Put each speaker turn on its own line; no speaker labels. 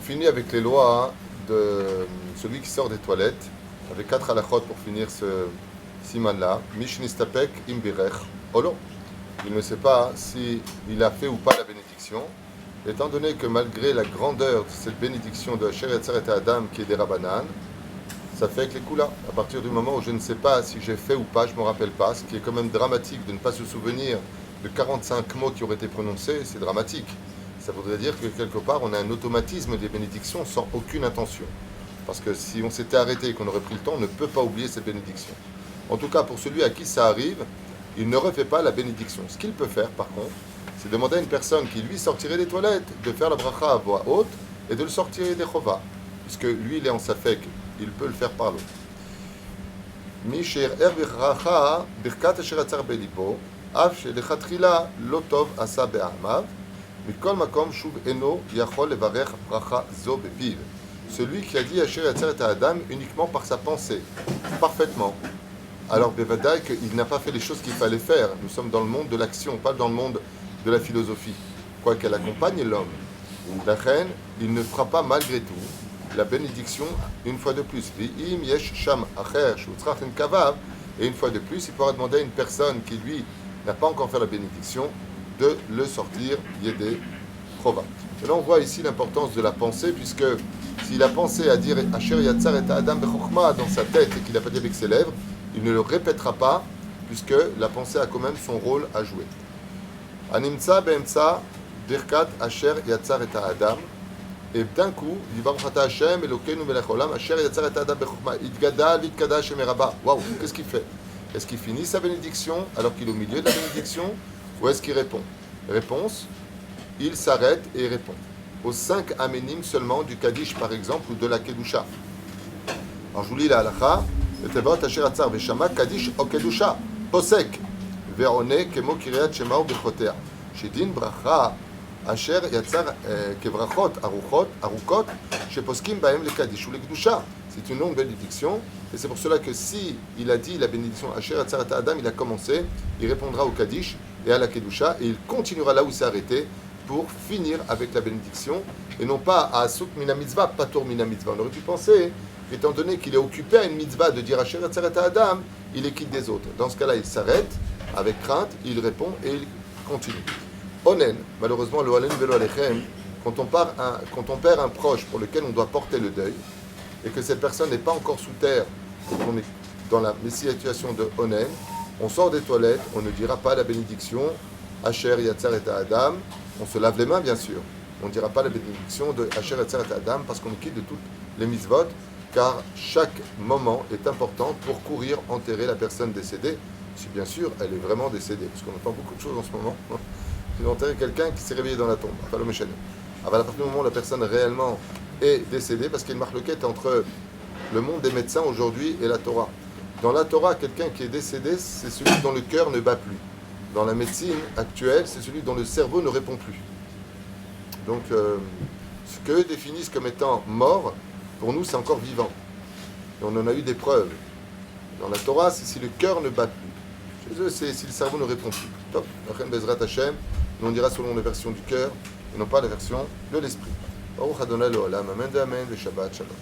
finit avec les lois de celui qui sort des toilettes, avec 4 halachot pour finir ce siman-là. Mishnistapek imbirech olo. Il ne sait pas s'il a fait ou pas la bénédiction. Étant donné que malgré la grandeur de cette bénédiction de Asher Yatzar et Adam qui est des Rabbanan, ça fait que les coups là. À partir du moment où je ne sais pas si j'ai fait ou pas, je ne me rappelle pas, ce qui est quand même dramatique de ne pas se souvenir de 45 mots qui auraient été prononcés, c'est dramatique. Ça voudrait dire que quelque part, on a un automatisme des bénédictions sans aucune intention. Parce que si on s'était arrêté et qu'on aurait pris le temps, on ne peut pas oublier cette bénédiction. En tout cas, pour celui à qui ça arrive, il ne refait pas la bénédiction. Ce qu'il peut faire, par contre, c'est demander à une personne qui, lui, sortirait des toilettes, de faire la bracha à voix haute et de le sortir des chova. Puisque lui, il est en safek, il peut le faire par l'eau. Celui qui a dit Asher Yatzar et Adam uniquement par sa pensée, parfaitement. Alors, Bevadaï, qu'il n'a pas fait les choses qu'il fallait faire. Nous sommes dans le monde de l'action, pas dans le monde de la philosophie. Quoi qu'elle accompagne l'homme. La reine, il ne fera pas malgré tout la bénédiction une fois de plus. V'im yesh sham acher shutzrachen kavav. Et une fois de plus, il pourra demander à une personne qui, lui, n'a pas encore fait la bénédiction, de le sortir yedé chova. Et là, on voit ici l'importance de la pensée, puisque s'il a pensé à dire Asher Yatzar et Adam bechokma dans sa tête et qu'il n'a pas dit avec ses lèvres, il ne le répétera pas, puisque la pensée a quand même son rôle à jouer. Animtsa be'emtsa birkat Asher Yatzar et Adam. Et d'un coup, il va Baruch Hashem Elokeinu melech olam Asher Yatzar et Adam bechokma Itgada vitkada shemeraba. Waouh, qu'est-ce qu'il fait? Est-ce qu'il finit sa bénédiction alors qu'il est au milieu de la bénédiction, ou est-ce qu'il répond? Réponse, il s'arrête et répond. Aux 5 aménim seulement du Kaddish par exemple ou de la Kedusha. Alors je vous lis la halakha. ותבאות אשר עצר ושמע קדיש או קדושה, פוסק, ועונה כמו קריאת שמע וברכותיה. שדין ברכה אשר יצר כברכות ארוכות, שפוסקים בהם לקדיש ולקדושה. C'est une longue bénédiction, et c'est pour cela que si il a dit la bénédiction Asher Yatzar et Adam, il a commencé, il répondra au Kaddish et à la Kedusha, et il continuera là où il s'est arrêté pour finir avec la bénédiction, et non pas à Asuk Mina Mitzvah, Patur Mina Mitzvah. On aurait pu penser, étant donné qu'il est occupé à une mitzvah de dire Asher Yatzar et Adam, il est quitte des autres. Dans ce cas-là, il s'arrête avec crainte, il répond et il continue. Onen, malheureusement, le Halen Velo Alechem, quand on perd un proche pour lequel on doit porter le deuil, et que cette personne n'est pas encore sous terre, et qu'on est dans la situation de Onen, on sort des toilettes, on ne dira pas la bénédiction Asher Yatzar et Adam, on se lave les mains bien sûr, on ne dira pas la bénédiction de Asher Yatzar et Adam parce qu'on est quitte de toutes les mitzvot, car chaque moment est important pour courir enterrer la personne décédée, si bien sûr elle est vraiment décédée, parce qu'on entend beaucoup de choses en ce moment. Ils ont enterré quelqu'un qui s'est réveillé dans la tombe, enfin le méchant. À partir du moment où la personne réellement est décédée, parce qu'il y a une marloquette entre le monde des médecins aujourd'hui et la Torah. Dans la Torah, quelqu'un qui est décédé, c'est celui dont le cœur ne bat plus. Dans la médecine actuelle, c'est celui dont le cerveau ne répond plus. Donc, ce qu'eux définissent comme étant mort, pour nous, c'est encore vivant. Et on en a eu des preuves. Dans la Torah, c'est si le cœur ne bat plus. Chez eux, c'est si le cerveau ne répond plus. Top. Bezrat Hashem, nous on dira selon la version du cœur, et non pas la version de l'esprit. Baruch Adonai L'Olam, Amen, Amen, le Shabbat Shalom.